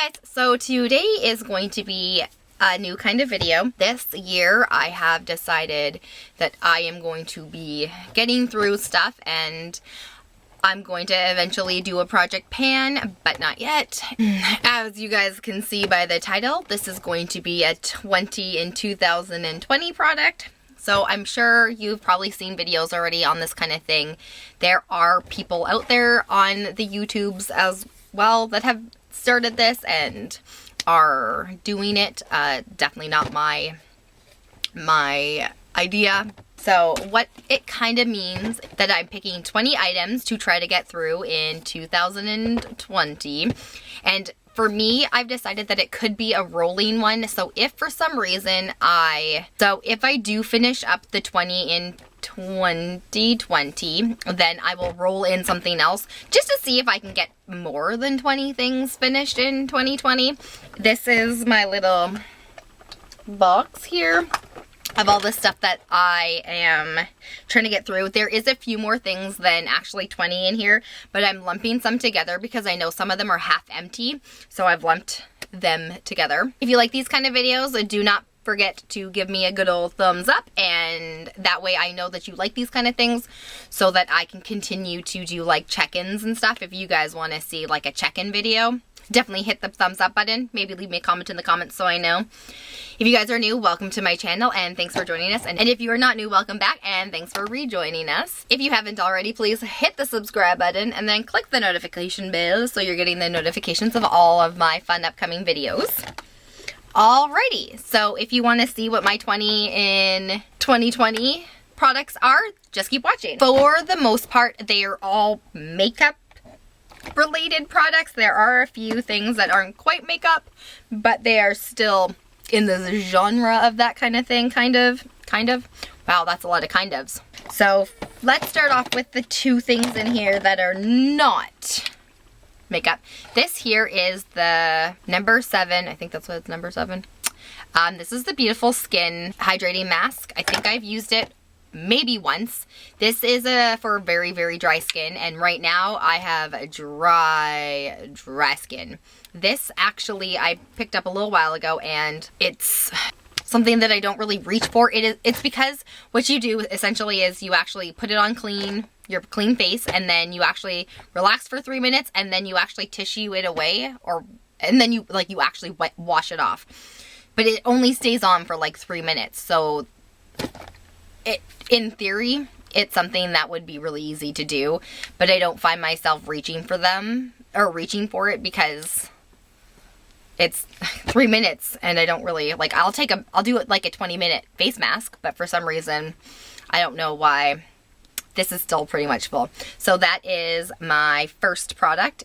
Hey guys, so today is going to be a new kind of video. This year I have decided that I am going to be getting through stuff and I'm going to eventually do a project pan, but not yet. As you guys can see by the title, this is going to be a 20 in 2020 product. So I'm sure you've probably seen videos already on this kind of thing. There are people out there on the YouTubes as well that have started this and are doing it. Definitely not my idea. So what it kind of means that I'm picking 20 items to try to get through in 2020. And for me, I've decided that it could be a rolling one. So if for some reason if I do finish up the 20 in 2020, then I will roll in something else just to see if I can get more than 20 things finished in 2020. This is my little box here of all the stuff that I am trying to get through. There is a few more things than actually 20 in here, but I'm lumping some together because I know some of them are half empty, so I've lumped them together. If you like these kind of videos, do not forget to give me a good old thumbs up, and that way I know that you like these kind of things so that I can continue to do like check-ins and stuff. If you guys want to see like a check-in video, definitely hit the thumbs up button. Maybe leave me a comment in the comments so I know. If you guys are new, welcome to my channel and thanks for joining us. And if you are not new, welcome back and thanks for rejoining us. If you haven't already, please hit the subscribe button and then click the notification bell so you're getting the notifications of all of my fun upcoming videos. Alrighty, so if you want to see what my 20 in 2020 products are, just keep watching. For the most part, they are all makeup related products. There are a few things that aren't quite makeup, but they are still in the genre of that kind of thing, kind of. Wow, that's a lot of kind ofs. So let's start off with the two things in here that are not makeup. This here is the number 7. I think that's what it's number 7. This is the Beautiful Skin Hydrating Mask. I think I've used it maybe once. This is for very, very dry skin, and right now I have dry skin. This actually I picked up a little while ago, and it's something that I don't really reach for. It's because what you do essentially is you actually put it on your clean face, and then you actually relax for 3 minutes, and then you actually tissue it away, and then you actually wash it off. But it only stays on for like 3 minutes. So in theory, it's something that would be really easy to do, but I don't find myself reaching for it because it's 3 minutes and I don't really I'll do it like a 20-minute face mask, but for some reason, I don't know why, this is still pretty much full. So that is my first product.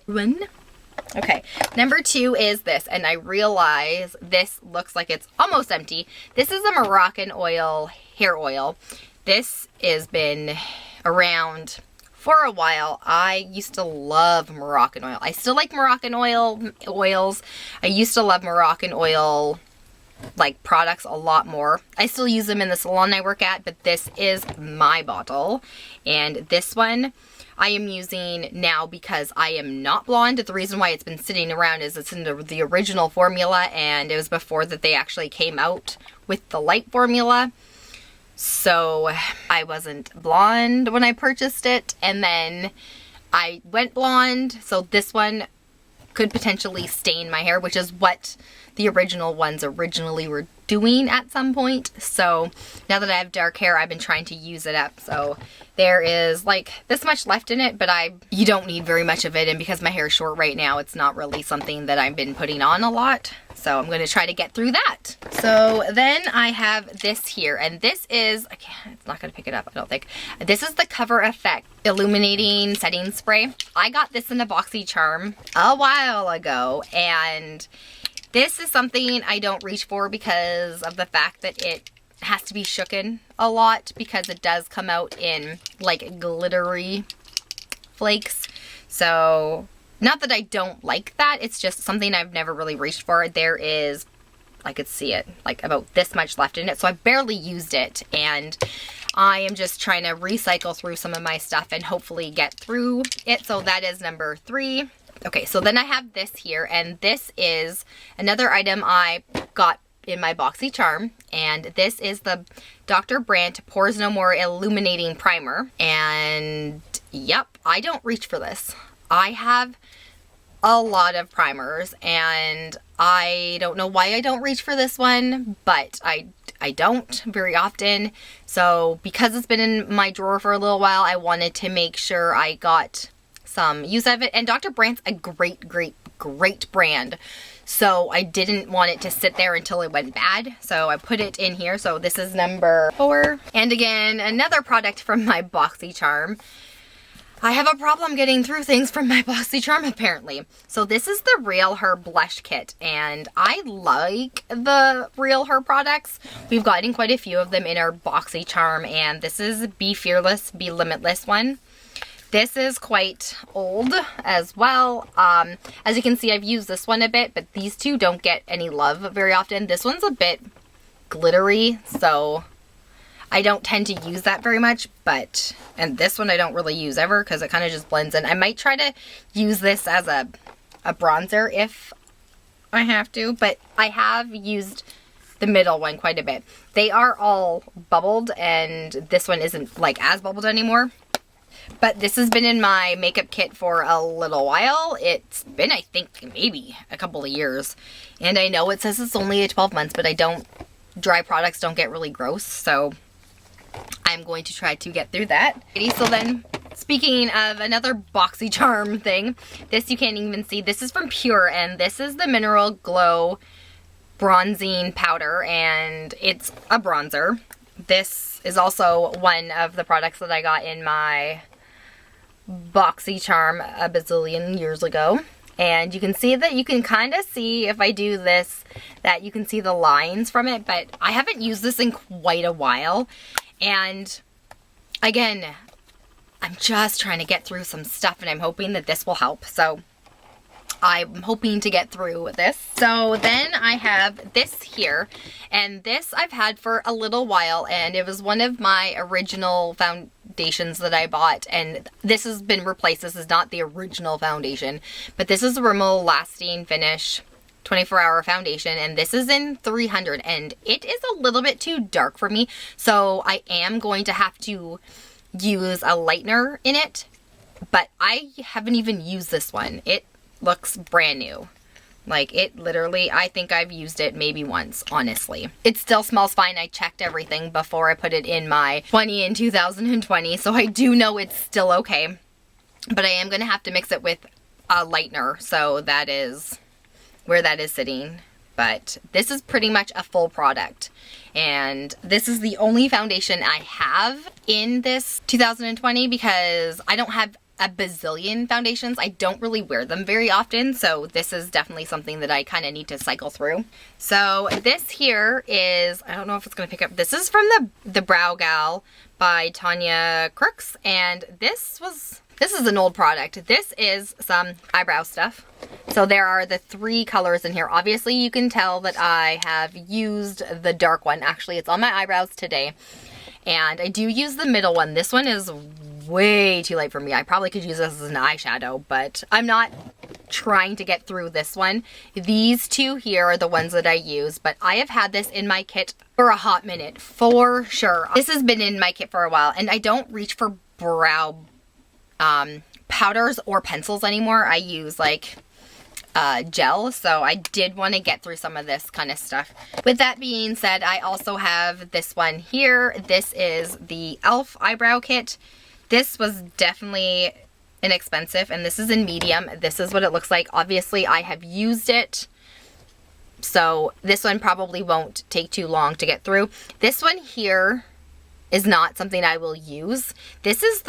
Okay, number 2 is this, and I realize this looks like it's almost empty. This is a Moroccanoil hair oil. This has been around for a while. I used to love Moroccanoil. I still like Moroccanoil oils. I used to love Moroccanoil products a lot more. I still use them in the salon I work at, but this is my bottle, and this one I am using now because I am not blonde. The reason why it's been sitting around is it's in the original formula, and it was before that they actually came out with the light formula. So I wasn't blonde when I purchased it, and then I went blonde, so this one could potentially stain my hair, which is what the original ones originally were doing at some point. So now that I have dark hair, I've been trying to use it up. So there is like this much left in it, but you don't need very much of it, and because my hair is short right now, it's not really something that I've been putting on a lot. So I'm going to try to get through that. So then I have this here, and this is, it's not going to pick it up, I don't think. This is the Cover Effect Illuminating Setting Spray. I got this in a BoxyCharm a while ago, and this is something I don't reach for because of the fact that it has to be shooken a lot, because it does come out in like glittery flakes. So not that I don't like that, it's just something I've never really reached for. There is, I could see it, like about this much left in it, so I barely used it, and I am just trying to recycle through some of my stuff and hopefully get through it. So that is number 3. Okay, so then I have this here, and this is another item I got in my BoxyCharm, and this is the Dr. Brant Pores No More Illuminating Primer. And yep, I don't reach for this. I have a lot of primers, and I don't know why I don't reach for this one, but I don't very often. So because it's been in my drawer for a little while, I wanted to make sure I got some use of it. And Dr. Brant's a great brand. So I didn't want it to sit there until it went bad. So I put it in here. So this is number 4. And again, another product from my BoxyCharm. I have a problem getting through things from my BoxyCharm apparently. So this is the Realher blush kit, and I like the Realher products. We've gotten quite a few of them in our BoxyCharm, and this is Be Fearless, Be Limitless one. This is quite old as well. As you can see, I've used this one a bit, but these two don't get any love very often. This one's a bit glittery, so I don't tend to use that very much, and this one I don't really use ever because it kind of just blends in. I might try to use this as a bronzer if I have to, but I have used the middle one quite a bit. They are all bubbled, and this one isn't like as bubbled anymore. But this has been in my makeup kit for a little while. It's been, I think, maybe a couple of years. And I know it says it's only 12 months, but dry products don't get really gross, so I'm going to try to get through that. So then, speaking of another BoxyCharm thing, this you can't even see. This is from Pure, and this is the Mineral Glow Bronzing Powder, and it's a bronzer. This is also one of the products that I got in my BoxyCharm a bazillion years ago. And you can see that you can kind of see, if I do this, that you can see the lines from it, but I haven't used this in quite a while. And again, I'm just trying to get through some stuff, and I'm hoping that this will help. So I'm hoping to get through this. So then I have this here, and this I've had for a little while, and it was one of my original foundations that I bought, and this has been replaced. This is not the original foundation, but this is a Rimmel Lasting Finish 24-hour foundation, and this is in 300, and it is a little bit too dark for me, so I am going to have to use a lightener in it, but I haven't even used this one. It looks brand new. Like, it literally, I think I've used it maybe once, honestly. It still smells fine. I checked everything before I put it in my 20 in 2020, so I do know it's still okay, but I am going to have to mix it with a lightener, so that is where that is sitting. But this is pretty much a full product, and this is the only foundation I have in this 2020 because I don't have a bazillion foundations. I don't really wear them very often, so this is definitely something that I kind of need to cycle through. So this here is, I don't know if it's going to pick up, this is from the browgal by Tanya Crooks, and this is an old product. This is some eyebrow stuff. So there are the 3 colors in here. Obviously you can tell that I have used the dark one. Actually, it's on my eyebrows today. And I do use the middle one. This one is way too light for me. I probably could use this as an eyeshadow, but I'm not trying to get through this one. These 2 here are the ones that I use, but I have had this in my kit for a hot minute, for sure. This has been in my kit for a while, and I don't reach for brow powders or pencils anymore. I use like gel, so I did want to get through some of this kind of stuff. With that being said, I also have this one here. This is the e.l.f. eyebrow kit. This was definitely inexpensive, and this is in medium. This is what it looks like. Obviously, I have used it, so this one probably won't take too long to get through. This one here is not something I will use. This is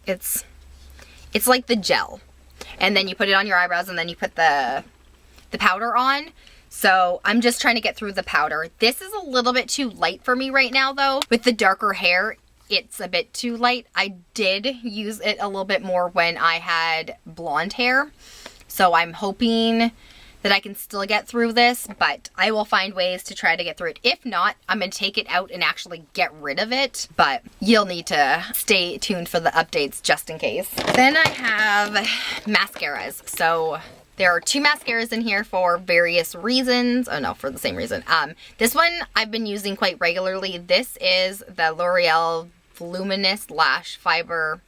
it's like the gel, and then you put it on your eyebrows, and then you put the powder on. So I'm just trying to get through the powder. This is a little bit too light for me right now, though. With the darker hair, it's a bit too light. I did use it a little bit more when I had blonde hair, so I'm hoping that I can still get through this, but I will find ways to try to get through it. If not, I'm going to take it out and actually get rid of it, but you'll need to stay tuned for the updates just in case. Then I have mascaras. So there are 2 mascaras in here for various reasons. Oh no, for the same reason. This one I've been using quite regularly. This is the L'Oreal Voluminous Lash Fiber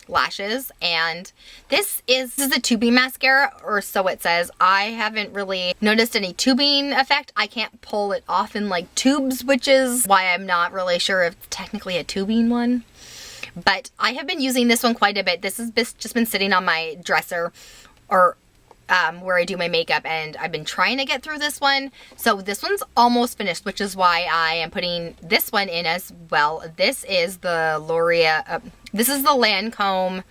Lashes, and this is a tubing mascara, or so it says. I haven't really noticed any tubing effect. I can't pull it off in like tubes, which is why I'm not really sure if it's technically a tubing one. But I have been using this one quite a bit. This has just been sitting on my dresser, or where I do my makeup, and I've been trying to get through this one. So this one's almost finished, which is why I am putting this one in as well. This is the L'Oreal, this is the Lancome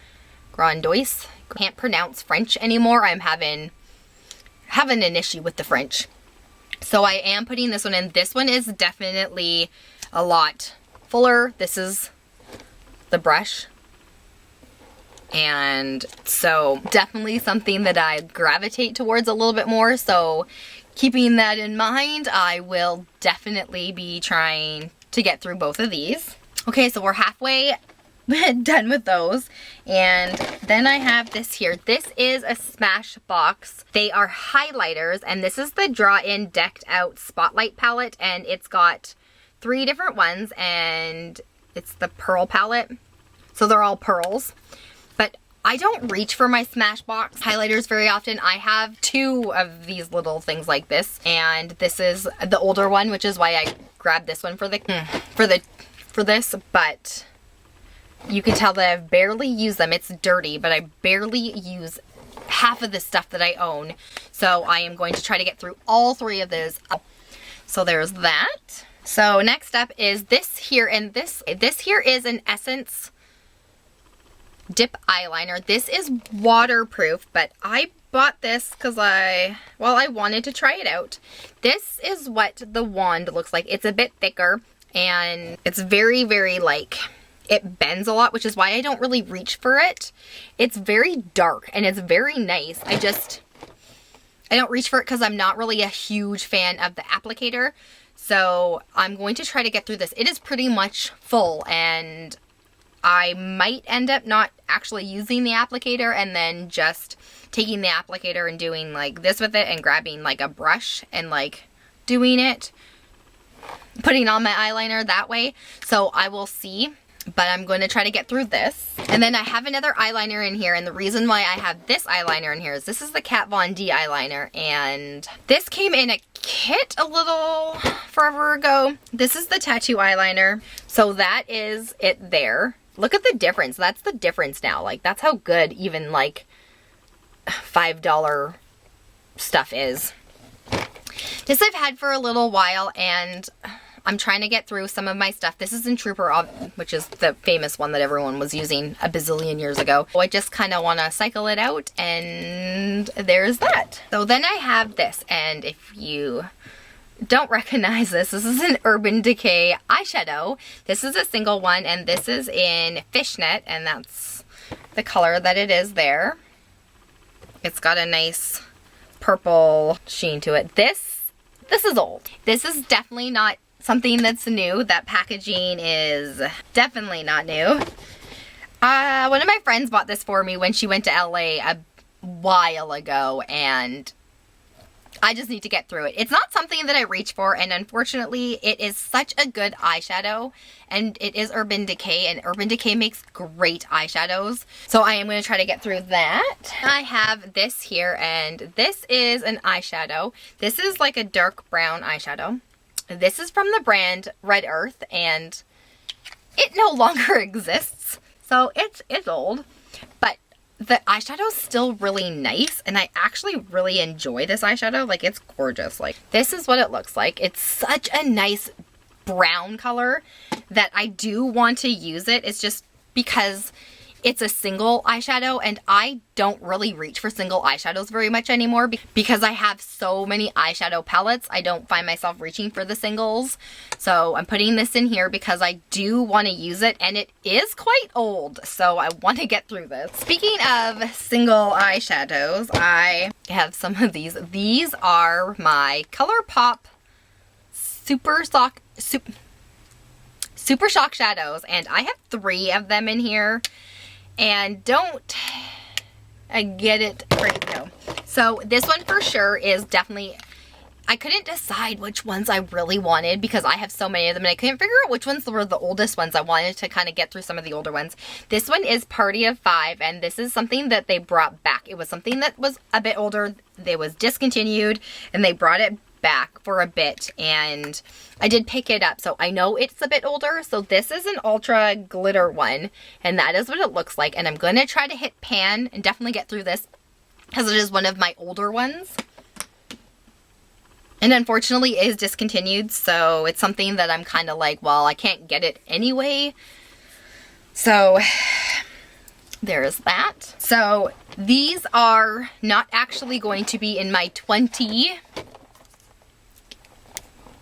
grandiose. Can't pronounce French anymore. I'm having an issue with the French. So I am putting this one in. This one is definitely a lot fuller. This is the brush. And so definitely something that I gravitate towards a little bit more. So keeping that in mind, I will definitely be trying to get through both of these. Okay, so we're halfway done with those. And then I have this here. This is a Smashbox. They are highlighters, and this is the Draw In Decked Out Spotlight palette, and it's got 3 different ones, and it's the pearl palette. So they're all pearls. But I don't reach for my Smashbox highlighters very often. I have 2 of these little things like this, and this is the older one, which is why I grabbed this one for this. But you can tell that I've barely used them. It's dirty, but I barely use half of the stuff that I own. So I am going to try to get through all 3 of those. So there's that. So next up is this here, and this here is an Essence dip eyeliner. This is waterproof, but I bought this because I wanted to try it out. This is what the wand looks like. It's a bit thicker, and it's very, very like, it bends a lot, which is why I don't really reach for it. It's very dark and it's very nice. I don't reach for it because I'm not really a huge fan of the applicator. So I'm going to try to get through this. It is pretty much full, and I might end up not actually using the applicator and then just taking the applicator and doing like this with it and grabbing like a brush and like doing it, putting on my eyeliner that way. So I will see, but I'm going to try to get through this. And then I have another eyeliner in here, and the reason why I have this eyeliner in here is this is the Kat Von D eyeliner, and this came in a kit a little forever ago. This is the tattoo eyeliner. So that is it there. Look at the difference. That's the difference now. Like, that's how good even like $5 stuff is. This I've had for a little while, and I'm trying to get through some of my stuff. This is in Trooper, which is the famous one that everyone was using a bazillion years ago. So I just kind of want to cycle it out, and there's that. So then I have this, and if you don't recognize this, this is an Urban Decay eyeshadow. This is a single one, and this is in Fishnet, and that's the color that it is there. It's got a nice purple sheen to it. This is old. This is definitely not something that's new. That packaging is definitely not new. One of my friends bought this for me when she went to LA a while ago, and I just need to get through it. It's not something that I reach for, and unfortunately it is such a good eyeshadow, and it is Urban Decay, and Urban Decay makes great eyeshadows. So I am going to try to get through that. I have this here, and this is an eyeshadow. This is like a dark brown eyeshadow. This is from the brand Red Earth, and it no longer exists. So it's old, but the eyeshadow is still really nice, and I actually really enjoy this eyeshadow. Like, it's gorgeous. Like, this is what it looks like. It's such a nice brown color that I do want to use it. It's just because it's a single eyeshadow, and I don't really reach for single eyeshadows very much anymore because I have so many eyeshadow palettes. I don't find myself reaching for the singles. So I'm putting this in here because I do want to use it, and it is quite old, so I want to get through this. Speaking of single eyeshadows, I have some of these. These are my ColourPop Super Shock shadows, and I have 3 of them in here. And don't I get it? Where to go? So this one for sure is definitely, I couldn't decide which ones I really wanted because I have so many of them, and I couldn't figure out which ones were the oldest ones. I wanted to kind of get through some of the older ones. This one is Party of 5, and this is something that they brought back. It was something that was a bit older. They was discontinued, and they brought it back for a bit, and I did pick it up, so I know it's a bit older. So this is an ultra glitter one, and that is what it looks like, and I'm going to try to hit pan and definitely get through this because it is one of my older ones, and unfortunately it is discontinued, so it's something that I'm kind of like, well, I can't get it anyway, so there's that. So these are not actually going to be in my 20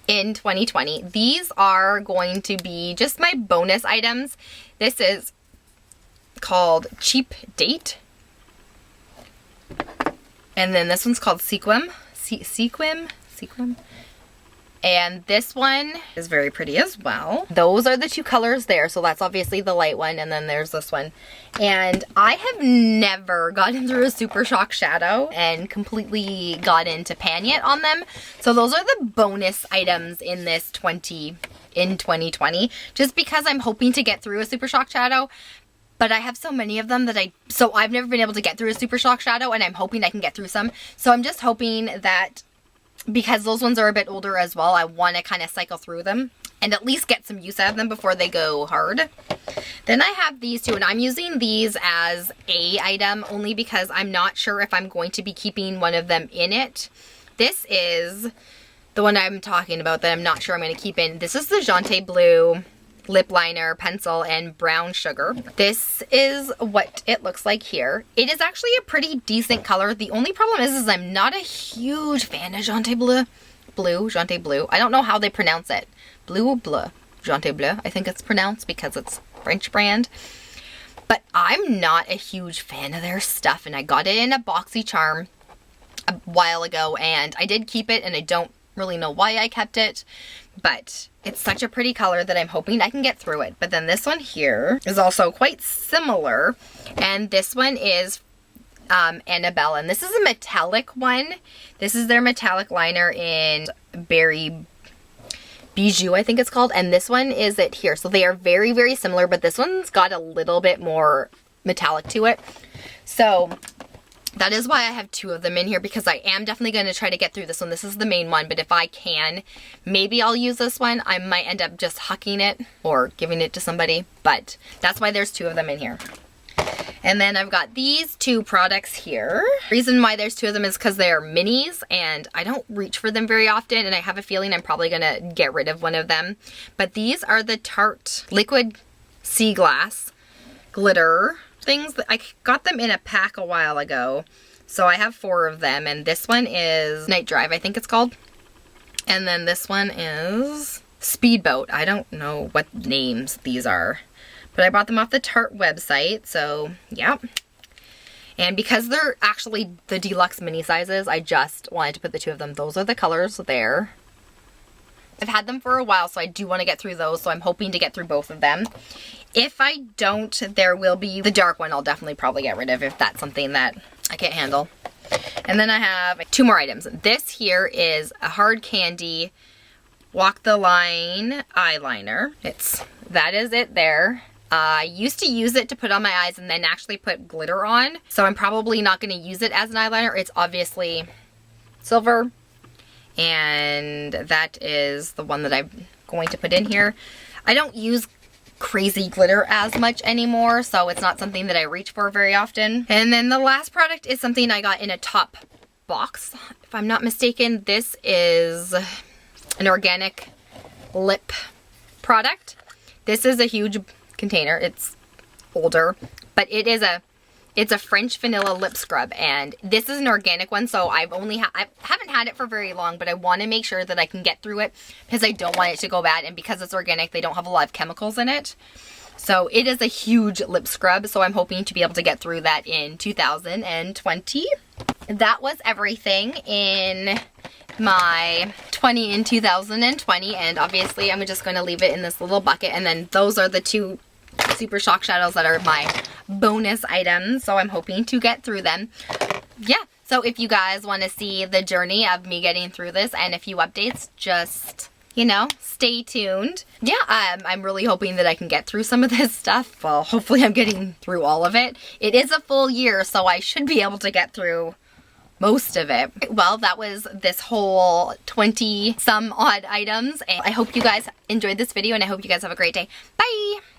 in 2020. These are going to be just my bonus items. This is called Cheap Date. And then this one's called Sequim. Sequim. And this one is very pretty as well. Those are the 2 colors there. So that's obviously the light one, and then there's this one. And I have never gotten through a Super Shock shadow and completely got into pan yet on them. So those are the bonus items in this 2020, just because I'm hoping to get through a Super Shock shadow. But I have so many of them that I've never been able to get through a Super Shock shadow, and I'm hoping I can get through some. So I'm just hoping that, because those ones are a bit older as well, I want to kind of cycle through them and at least get some use out of them before they go hard. Then I have these 2, and I'm using these as a item only because I'm not sure if I'm going to be keeping one of them in it. This is the one I'm talking about that I'm not sure I'm going to keep in. This is the Jante Blue lip liner, pencil, and brown sugar. This is what it looks like here. It is actually a pretty decent color. The only problem is I'm not a huge fan of Jante Bleu. Jante Bleu. I don't know how they pronounce it. Jante Bleu, I think it's pronounced because it's French brand. But I'm not a huge fan of their stuff, and I got it in a boxy charm a while ago, and I did keep it, and I don't really know why I kept it, but it's such a pretty color that I'm hoping I can get through it. But then this one here is also quite similar, and this one is Annabelle, and this is a metallic one. This is their metallic liner in Berry Bijou, I think it's called, and this one is it here. So they are very, very similar, but this one's got a little bit more metallic to it. So that is why I have 2 of them in here, because I am definitely going to try to get through this one. This is the main one, but if I can, maybe I'll use this one. I might end up just hucking it or giving it to somebody, but that's why there's 2 of them in here. And then I've got these 2 products here. Reason why there's 2 of them is because they're minis, and I don't reach for them very often, and I have a feeling I'm probably going to get rid of one of them. But these are the Tarte Liquid Sea Glass Glitter things. I got them in a pack a while ago, so I have 4 of them, and this one is Night Drive, I think it's called, and then this one is Speedboat. I don't know what names these are, but I bought them off the Tarte website, so yeah. And because they're actually the deluxe mini sizes, I just wanted to put the 2 of them. Those are the colors there. I've had them for a while, so I do want to get through those, so I'm hoping to get through both of them. If I don't, there will be the dark one I'll definitely probably get rid of if that's something that I can't handle. And then I have 2 more items. This here is a Hard Candy Walk the Line eyeliner. That is it there. I used to use it to put on my eyes and then actually put glitter on, so I'm probably not going to use it as an eyeliner. It's obviously silver, and that is the one that I'm going to put in here. I don't use crazy glitter as much anymore, so it's not something that I reach for very often. And then the last product is something I got in a top box, if I'm not mistaken. This is an organic lip product. This is a huge container. It's older, But it's a French vanilla lip scrub, and this is an organic one, so I haven't had it for very long, but I want to make sure that I can get through it because I don't want it to go bad, and because it's organic, they don't have a lot of chemicals in it. So it is a huge lip scrub, so I'm hoping to be able to get through that in 2020. That was everything in my 20 in 2020, and obviously I'm just going to leave it in this little bucket, and then those are the 2 Super Shock shadows that are my bonus items, so I'm hoping to get through them. Yeah, so if you guys want to see the journey of me getting through this and a few updates, just, you know, stay tuned. Yeah, I'm really hoping that I can get through some of this stuff. Well, hopefully I'm getting through all of it. It is a full year, so I should be able to get through most of it. Well, that was this whole 20 some odd items, and I hope you guys enjoyed this video, and I hope you guys have a great day. Bye!